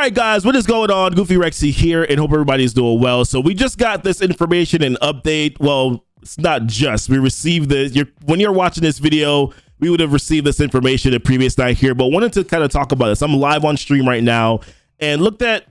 right, guys, what is going on? Goofy Rexy here, and hope everybody's doing well. So we just got this information and update. Well, it's not just. We received this. When you're watching this video, we would have received this information the previous night here, but wanted to kind of talk about this. I'm live on stream right now and looked at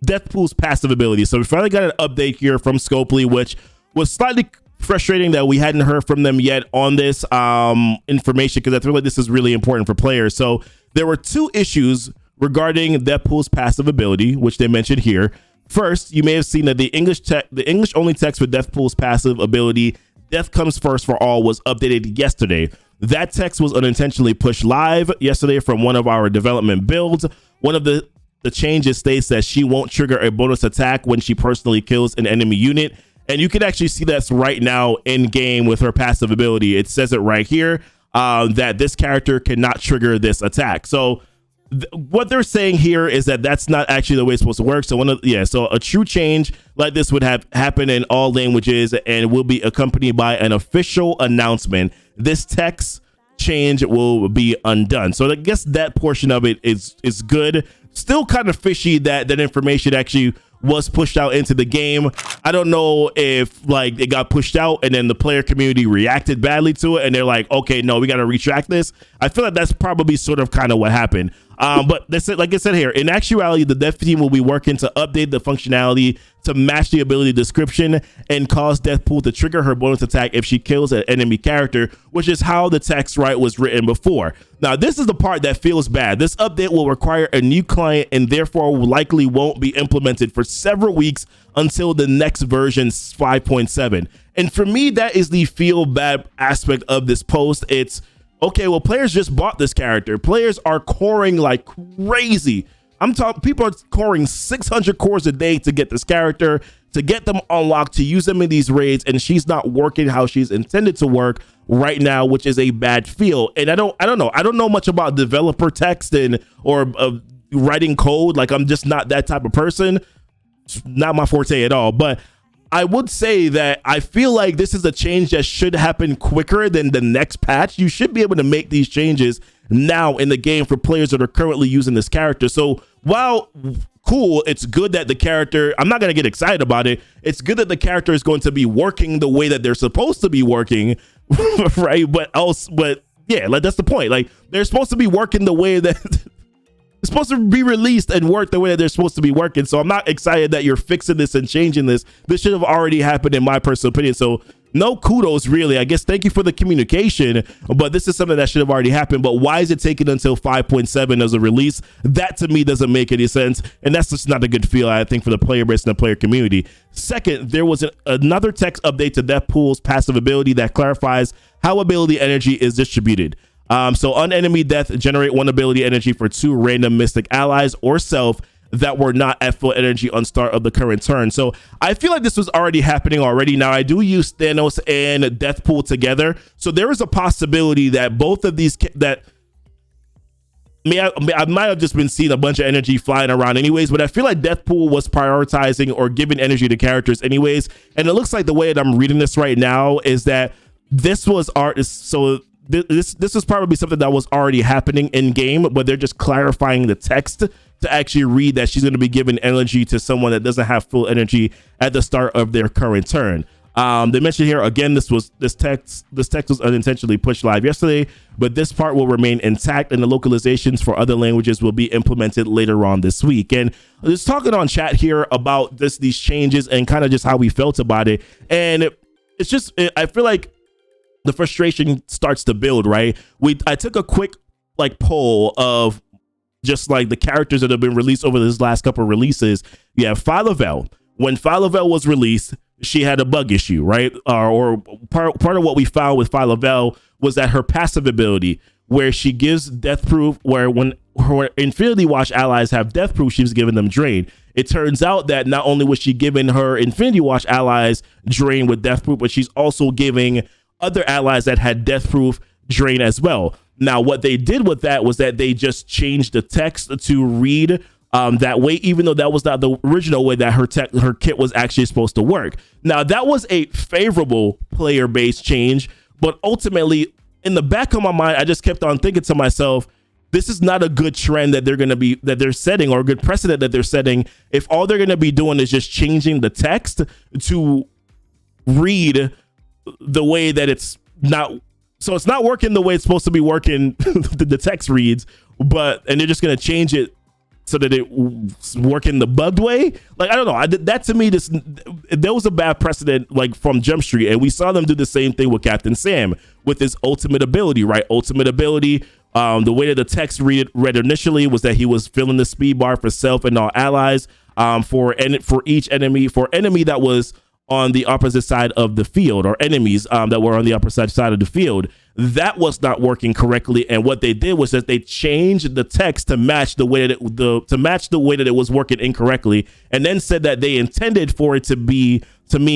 Deathpool's passive ability. So we finally got an update here from Scopely, which was slightly frustrating that we hadn't heard from them yet on this information, because I feel like this is really important for players. So there were two issues regarding Deathpool's passive ability, which they mentioned here. First, you may have seen that the English only text for Deathpool's passive ability, Death Comes First for All, was updated yesterday. That text was unintentionally pushed live yesterday from one of our development builds. One of the changes states that she won't trigger a bonus attack when she personally kills an enemy unit. And you can actually see that's right now in game with her passive ability. It says it right here that this character cannot trigger this attack. So what they're saying here is that that's not actually the way it's supposed to work. So so a true change like this would have happened in all languages and will be accompanied by an official announcement. This text change will be undone. So I guess that portion of it is good. Still kind of fishy that that information actually was pushed out into the game. I don't know if like it got pushed out and then the player community reacted badly to it and they're like, okay, no, we got to retract this. I feel like that's probably sort of kind of what happened. But this, like I said here, in actuality, the dev team will be working to update the functionality to match the ability description and cause Deathpool to trigger her bonus attack if she kills an enemy character, which is how the text was written before. Now, this is the part that feels bad. This update will require a new client and therefore likely won't be implemented for several weeks until the next version 5.7. And for me, that is the feel bad aspect of this post. It's okay, well, players just bought this character. Players are coring like crazy. I'm talking, people are coring 600 cores a day to get this character, to get them unlocked, to use them in these raids, and she's not working how she's intended to work right now, which is a bad feel. And I don't know much about developer text or writing code. Like, I'm just not that type of person. It's not my forte at all. But I would say that I feel like this is a change that should happen quicker than the next patch. You should be able to make these changes now in the game for players that are currently using this character. So while cool, it's good that the character, I'm not going to get excited about it. It's good that the character is going to be working the way that they're supposed to be working, right? But yeah, like that's the point. Like, they're supposed to be working the way that it's supposed to be released and work the way that they're supposed to be working. So I'm not excited that you're fixing this and changing this. This should have already happened in my personal opinion. So no kudos, really. I guess thank you for the communication, but this is something that should have already happened. But why is it taking until 5.7 as a release? That to me doesn't make any sense. And that's just not a good feel, I think, for the player base and the player community. Second, there was another text update to Deathpool's passive ability that clarifies how ability energy is distributed. So on enemy death, generate one ability energy for 2 random mystic allies or self that were not at full energy on start of the current turn. So I feel like this was already happening already. Now, I do use Thanos and Deathpool together. So there is a possibility that both of these, I might have just been seeing a bunch of energy flying around anyways, but I feel like Deathpool was prioritizing or giving energy to characters anyways. And it looks like the way that I'm reading this right now is that this was this is probably something that was already happening in game, but they're just clarifying the text to actually read that she's going to be giving energy to someone that doesn't have full energy at the start of their current turn. They mentioned here again, this text was unintentionally pushed live yesterday, but this part will remain intact and the localizations for other languages will be implemented later on this week. And just talking on chat here about these changes and kind of just how we felt about it. And it's just, I feel like the frustration starts to build, right? I took a quick poll of just like the characters that have been released over this last couple of releases. You have Philovel. When Philovel was released, she had a bug issue, right? Or part of what we found with Philovel was that her passive ability, where she gives death proof, where when her Infinity Watch allies have death proof, she was giving them drain. It turns out that not only was she giving her Infinity Watch allies drain with death proof, but she's also giving other allies that had death proof drain as well. Now, what they did with that was that they just changed the text to read that way, even though that was not the original way that her kit was actually supposed to work. Now, that was a favorable player-based change, but ultimately, in the back of my mind, I just kept on thinking to myself, this is not a good trend that they're setting, or a good precedent that they're setting, if all they're going to be doing is just changing the text to read the way that it's not. So it's not working the way it's supposed to be working, the text reads, and they're just going to change it so that it's working the bugged way. Like, I don't know. That to me, there was a bad precedent, like, from Jump Street, and we saw them do the same thing with Captain Sam with his ultimate ability, right? Ultimate ability. The way that the text read initially was that he was filling the speed bar for self and all allies, for each enemy, that was on the opposite side of the field, or enemies that were on the opposite side of the field. That was not working correctly, and what they did was that they changed the text to match the way that it was working incorrectly, and then said that they intended for it to mean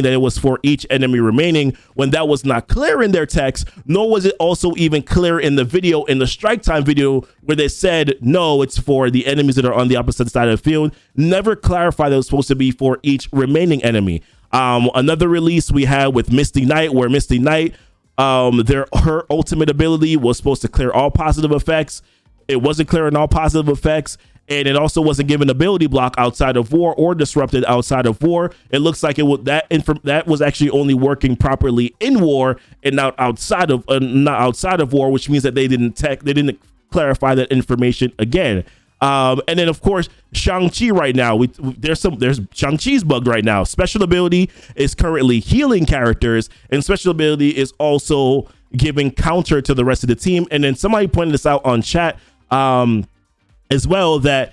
that it was for each enemy remaining, when that was not clear in their text, nor was it also even clear in the video, in the strike time video, where they said, no, it's for the enemies that are on the opposite side of the field. Never clarified that it was supposed to be for each remaining enemy. Another release we had with Misty Knight, where Misty Knight, her ultimate ability was supposed to clear all positive effects. It wasn't clearing all positive effects, and it also wasn't given ability block outside of war, or disrupted outside of war. It looks like that was actually only working properly in war and not outside of war, which means that they didn't clarify that information again. And then, of course, Shang-Chi right now, there's Shang-Chi's bugged right now. Special ability is currently healing characters, and special ability is also giving counter to the rest of the team. And then somebody pointed this out on chat as well, that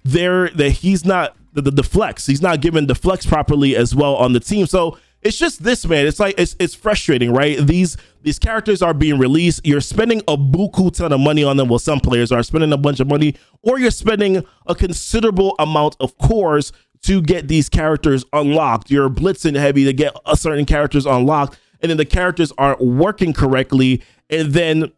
he's not the flex. He's not giving the flex properly as well on the team. So it's just this, man. It's like, it's frustrating, right? These characters are being released. You're spending a buku ton of money on them. Well, some players are spending a bunch of money, or you're spending a considerable amount of cores to get these characters unlocked. You're blitzing heavy to get certain characters unlocked, and then the characters aren't working correctly. And then,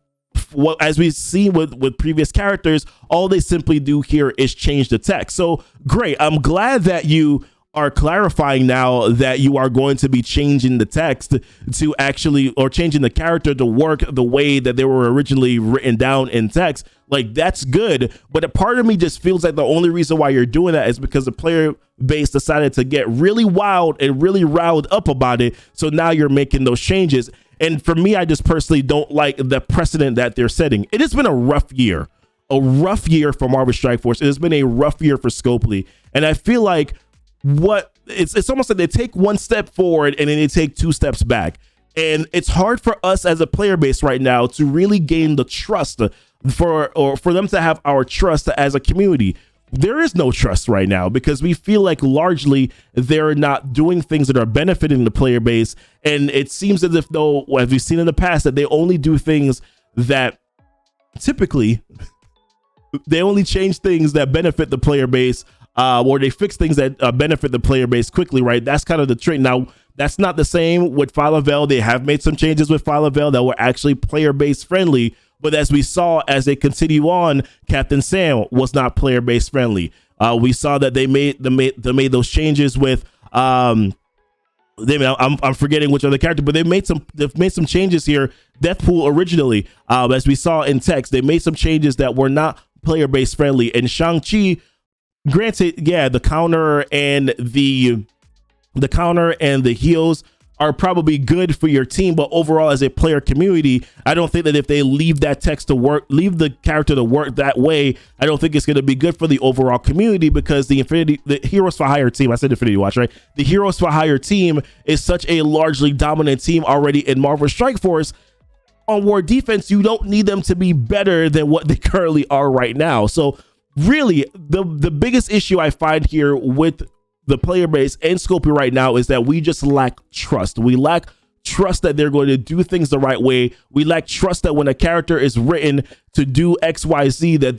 as we've seen with previous characters, all they simply do here is change the text. So great. I'm glad that you are clarifying now that you are going to be changing the text to actually, or changing the character to work the way that they were originally written down in text. Like, that's good. But a part of me just feels like the only reason why you're doing that is because the player base decided to get really wild and really riled up about it. So now you're making those changes. And for me, I just personally don't like the precedent that they're setting. It has been a rough year for Marvel Strike Force. It has been a rough year for Scopely. And I feel like it's almost like they take one step forward and then they take two steps back. And it's hard for us as a player base right now to really gain the trust for them to have our trust as a community. There is no trust right now because we feel like largely they're not doing things that are benefiting the player base. And it seems as if, though, as we've seen in the past, that they only do things that typically they only change things that benefit the player base, or they fix things that benefit the player base quickly, right? That's kind of the trick. Now, that's not the same with Falavel. They have made some changes with Falavel that were actually player base friendly. But as we saw, as they continue on, Captain Sam was not player base friendly. We saw that they made those changes with I'm forgetting which other character, but they've made some changes here. Deathpool originally, as we saw in text, they made some changes that were not player base friendly. And Shang-Chi, granted, yeah, the counter and the heals are probably good for your team, but overall as a player community, I don't think that if they leave that text to work, leave the character to work that way, I don't think it's going to be good for the overall community, because the Heroes for Hire team, I said Infinity Watch, right? The Heroes for Hire team is such a largely dominant team already in Marvel Strike Force. On war defense, you don't need them to be better than what they currently are right now. So really, the biggest issue I find here with the player base and Scopely right now is that we just lack trust. We lack trust that they're going to do things the right way. We lack trust that when a character is written to do XYZ, that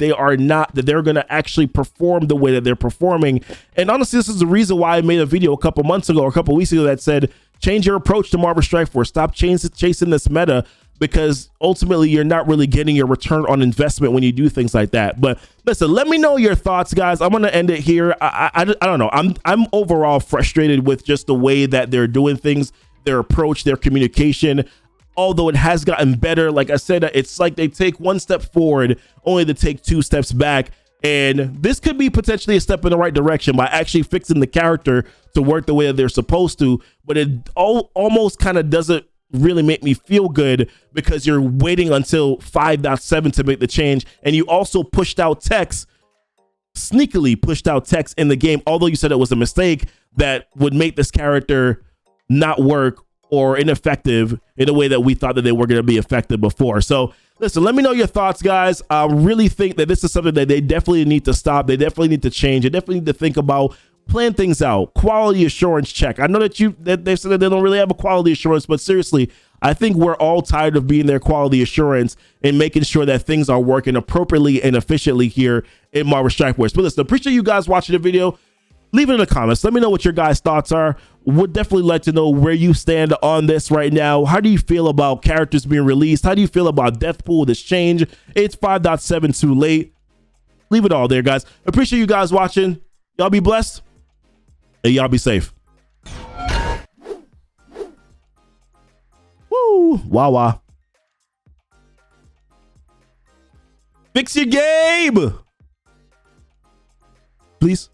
they're going to actually perform the way that they're performing. And honestly, this is the reason why I made a video a couple months ago or a couple weeks ago that said, change your approach to Marvel Strike Force. Stop chasing this meta, because ultimately you're not really getting your return on investment when you do things like that. But listen, let me know your thoughts, guys. I'm going to end it here. I don't know. I'm overall frustrated with just the way that they're doing things, their approach, their communication. although it has gotten better. Like I said, it's like they take one step forward only to take 2 steps back. And this could be potentially a step in the right direction by actually fixing the character to work the way that they're supposed to. But it almost kind of doesn't really make me feel good, because you're waiting until 5.7 to make the change. And you also sneakily pushed out text in the game, although you said it was a mistake that would make this character not work or ineffective in a way that we thought that they were going to be effective before. So listen, let me know your thoughts, guys. I really think that this is something that they definitely need to stop. They definitely need to change. They definitely need to think about, plan things out. Quality assurance check. I know that they've said that they don't really have a quality assurance, but seriously, I think we're all tired of being their quality assurance and making sure that things are working appropriately and efficiently here in Marvel Strike Force. But listen, appreciate you guys watching the video. Leave it in the comments. Let me know what your guys' thoughts are. Would definitely like to know where you stand on this right now. How do you feel about characters being released? How do you feel about Deathpool, this change? It's 5.7 too late. Leave it all there, guys. Appreciate you guys watching. Y'all be blessed and y'all be safe. Woo! Wawa. Fix your game, please.